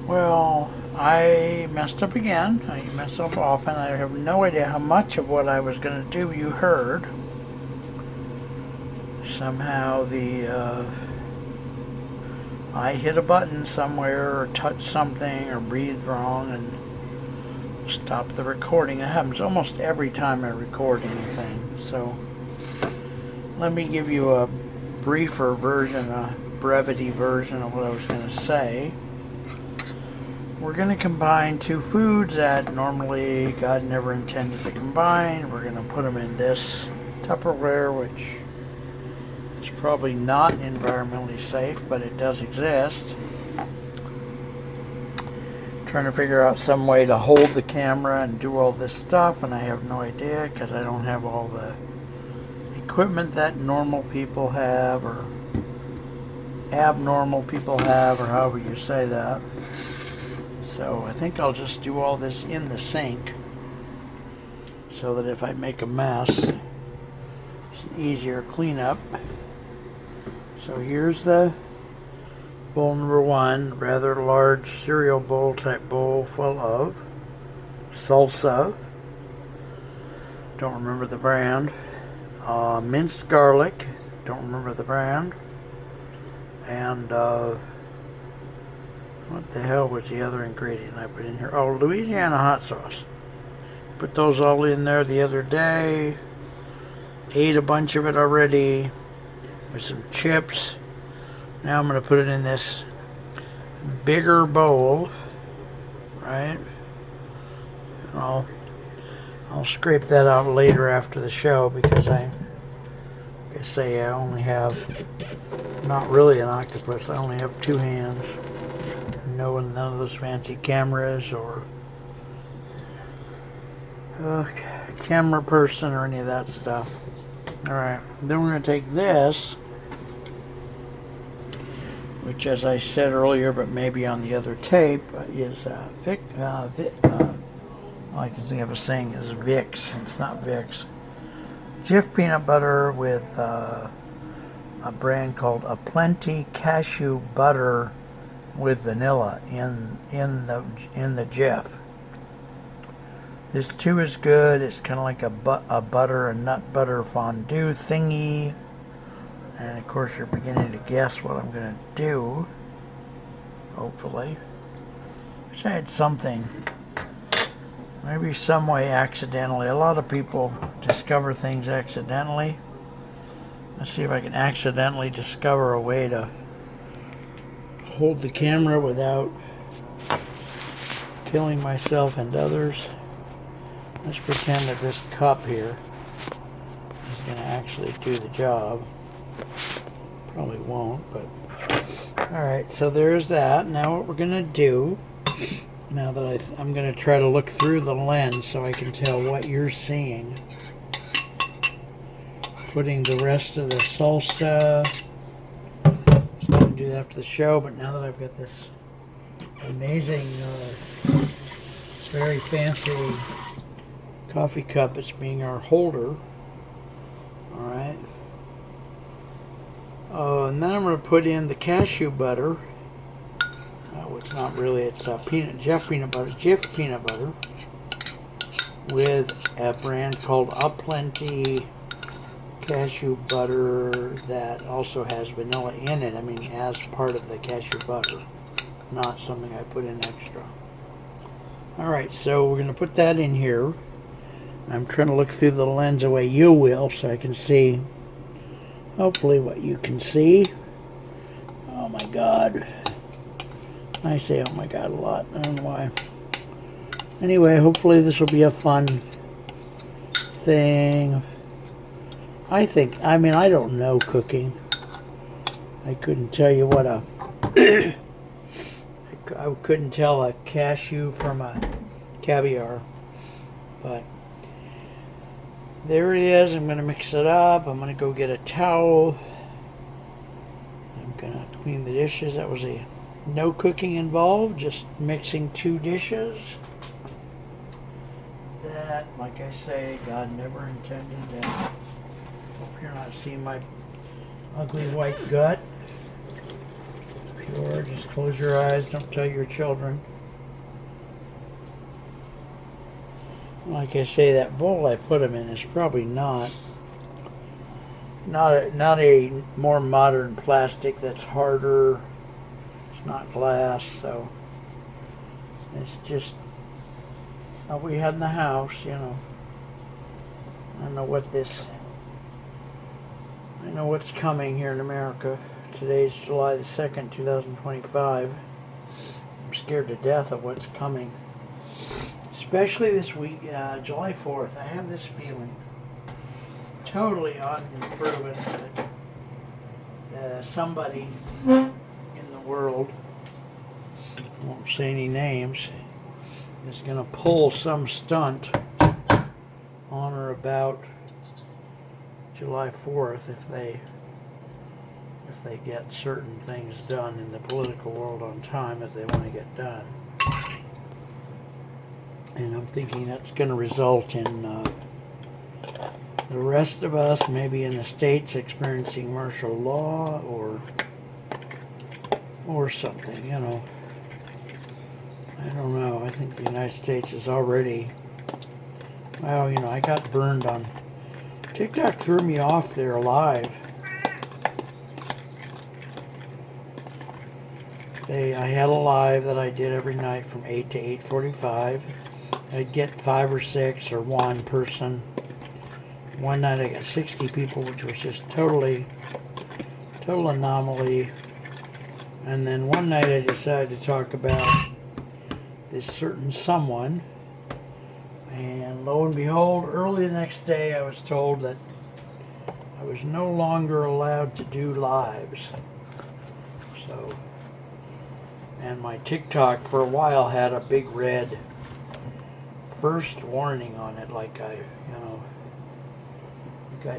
Well, I messed up again. I mess up often. I have no idea how much of what I was going to do you heard. Somehow I hit a button somewhere or touched something or breathed wrong and stopped the recording. It happens almost every time I record anything. So let me give you a briefer version, a brevity version of what I was going to say. We're going to combine two foods that normally God never intended to combine. We're going to put them in this Tupperware, which is probably not environmentally safe, but it does exist. Trying to figure out some way to hold the camera and do all this stuff, and I have no idea because I don't have all the equipment that normal people have or abnormal people have, or however you say that. So I think I'll just do all this in the sink so that if I make a mess, it's an easier cleanup. So here's the bowl number one, rather large cereal bowl type bowl full of salsa. Don't remember the brand. Minced garlic. Don't remember the brand. And what the hell was the other ingredient I put in here? Oh, Louisiana hot sauce. Put those all in there the other day. Ate a bunch of it already with some chips. Now I'm going to put it in this bigger bowl, right? I'll scrape that out later after the show because I say I only have, not really an octopus, I only have two hands. None of those fancy cameras or camera person or any of that stuff. Alright, then we're going to take this, which as I said earlier, but maybe on the other tape, is all I can think of a saying is Vicks. It's not Vicks. Jif peanut butter with a brand called Aplenty cashew butter with vanilla in the Jif. This too is good. It's kind of like a nut butter fondue thingy. And of course you're beginning to guess what I'm going to do. Hopefully. Wish I had something. Maybe some way accidentally. A lot of people discover things accidentally. Let's see if I can accidentally discover a way to hold the camera without killing myself and others. Let's pretend that this cup here is going to actually do the job. Probably won't, but alright, so there's that. Now what we're going to do, now that I'm going to try to look through the lens so I can tell what you're seeing. Putting the rest of the salsa. I was going to do that after the show, but now that I've got this amazing, very fancy coffee cup as being our holder. Alright. And then I'm going to put in the cashew butter. It's not really, it's Jif peanut butter with a brand called Aplenty cashew butter that also has vanilla in it. I mean, as part of the cashew butter, not something I put in extra. Alright, so we're going to put that in here. I'm trying to look through the lens the way you will so I can see, hopefully, what you can see. Oh my God. I say oh my God a lot. I don't know why. Anyway, hopefully this will be a fun thing. I don't know cooking. I couldn't tell you what I couldn't tell a cashew from a caviar. But there it is. I'm going to mix it up. I'm going to go get a towel. I'm going to clean the dishes. That was no cooking involved, just mixing two dishes. That, like I say, God never intended that. Hope you're not seeing my ugly white gut. Sure, just close your eyes. Don't tell your children. Like I say, that bowl I put them in is probably not a more modern plastic that's harder. It's not glass, so it's just what we had in the house, you know. I don't know what this. I know what's coming here in America. Today's July the 2nd, 2025. I'm scared to death of what's coming. Especially this week, July 4th. I have this feeling, totally unproven, that somebody in the world, I won't say any names, is going to pull some stunt on or about July 4th if they get certain things done in the political world on time as they want to get done. And I'm thinking that's going to result in the rest of us, maybe in the States, experiencing martial law or something, you know. I don't know. I think the United States is already, well, you know, I got burned on TikTok. Threw me off there live. I had a live that I did every night from 8 to 8:45. I'd get 5 or 6 or one person. One night I got 60 people, which was just total anomaly. And then one night I decided to talk about this certain someone. And lo and behold, early the next day I was told that I was no longer allowed to do lives. So, and my TikTok for a while had a big red first warning on it, like I'd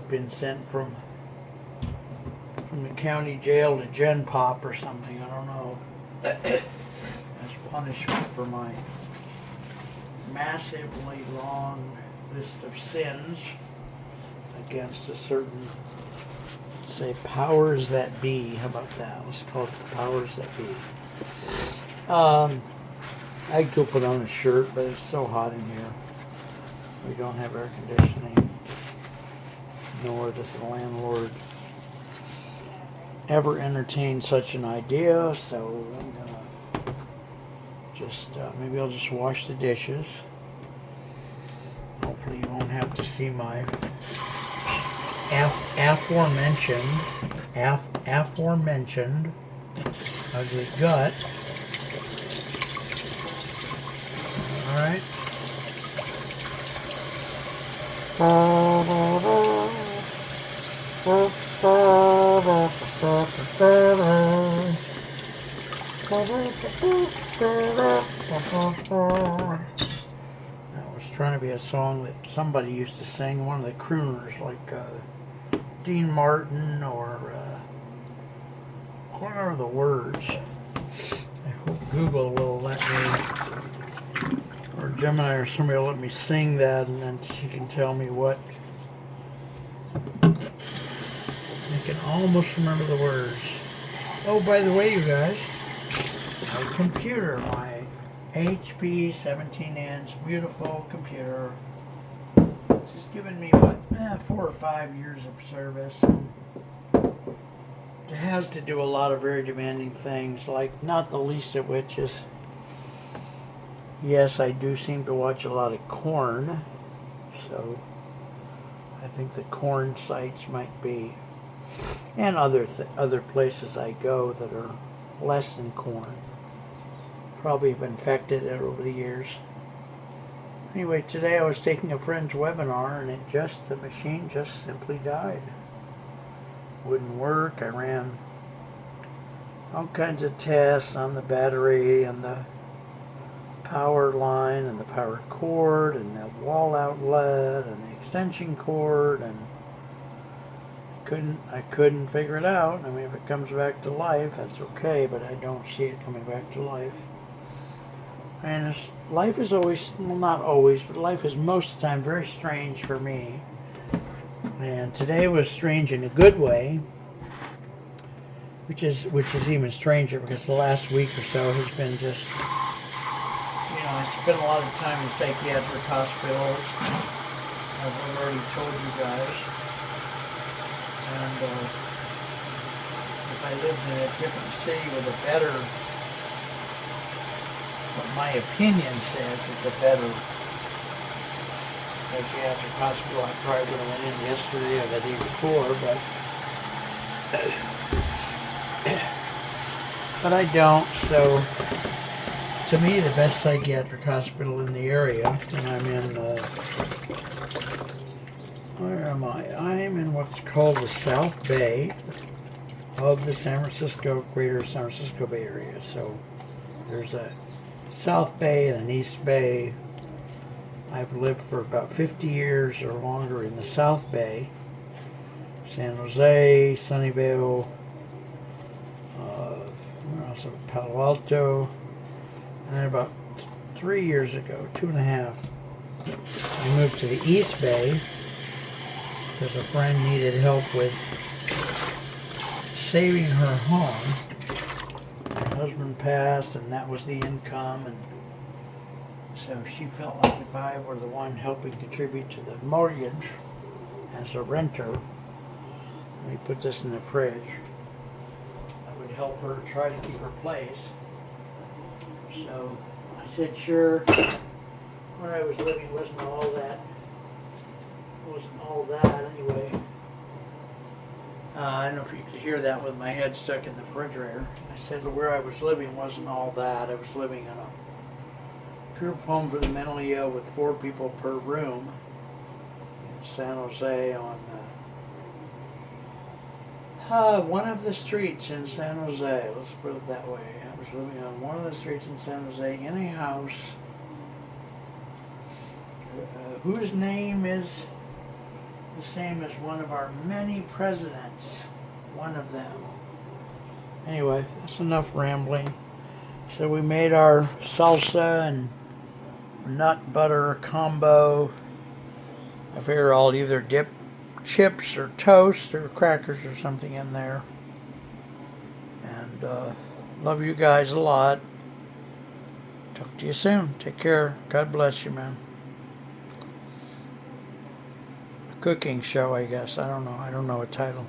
been sent from the county jail to Gen Pop or something. I don't know. As punishment for my massively long list of sins against a certain, say, powers that be. How about that? Let's call it the powers that be. I'd go put on a shirt, but it's so hot in here. We don't have air conditioning, nor does the landlord ever entertain such an idea, so I'm gonna just, maybe I'll just wash the dishes. Hopefully you won't have to see my aforementioned ugly gut. Alright. That was trying to be a song that somebody used to sing, one of the crooners, like Dean Martin or what are the words? I hope Google will let me, or Gemini or somebody will let me sing that, and then she can tell me what. I can almost remember the words. Oh, by the way, you guys, my computer, my HP 17-inch beautiful computer, just given me what, 4 or 5 years of service. It has to do a lot of very demanding things, like not the least of which is, yes, I do seem to watch a lot of corn, so I think the corn sites might be, and other places I go that are less than corn. Probably have infected it over the years. Anyway, today I was taking a friend's webinar, and the machine just simply died. Wouldn't work. I ran all kinds of tests on the battery and the power line and the power cord and the wall outlet and the extension cord, and I couldn't figure it out. I mean, if it comes back to life, that's okay, but I don't see it coming back to life. And life is always, well, not always, but life is most of the time very strange for me. And today was strange in a good way. which is even stranger because the last week or so has been just, I spent a lot of time in psychiatric hospitals. I've already told you guys, and if I lived in a different city with a better, what my opinion says is a better psychiatric hospital, I probably would have went in yesterday or the day before, but I don't. So to me, the best psychiatric hospital in the area, and I'm in, where am I? I'm in what's called the South Bay of the greater San Francisco Bay Area. So there's a South Bay and an East Bay. I've lived for about 50 years or longer in the South Bay, San Jose, Sunnyvale, also Palo Alto, and then about 3 years ago, 2.5, I moved to the East Bay because a friend needed help with saving her home. Her husband passed, and that was the income, and so she felt like if I were the one helping contribute to the mortgage as a renter, let me put this in the fridge, I would help her try to keep her place. So I said sure. Where I was living wasn't all that anyway. I don't know if you could hear that with my head stuck in the refrigerator. I said where I was living wasn't all that. I was living in a group home for the mentally ill with 4 people per room in San Jose on one of the streets in San Jose. Let's put it that way. I was living on one of the streets in San Jose in a house whose name is the same as one of our many presidents. One of them. Anyway, that's enough rambling. So we made our salsa and nut butter combo. I figure I'll either dip chips or toast or crackers or something in there. And love you guys a lot. Talk to you soon. Take care. God bless you, man. Cooking show, I guess. I don't know a title.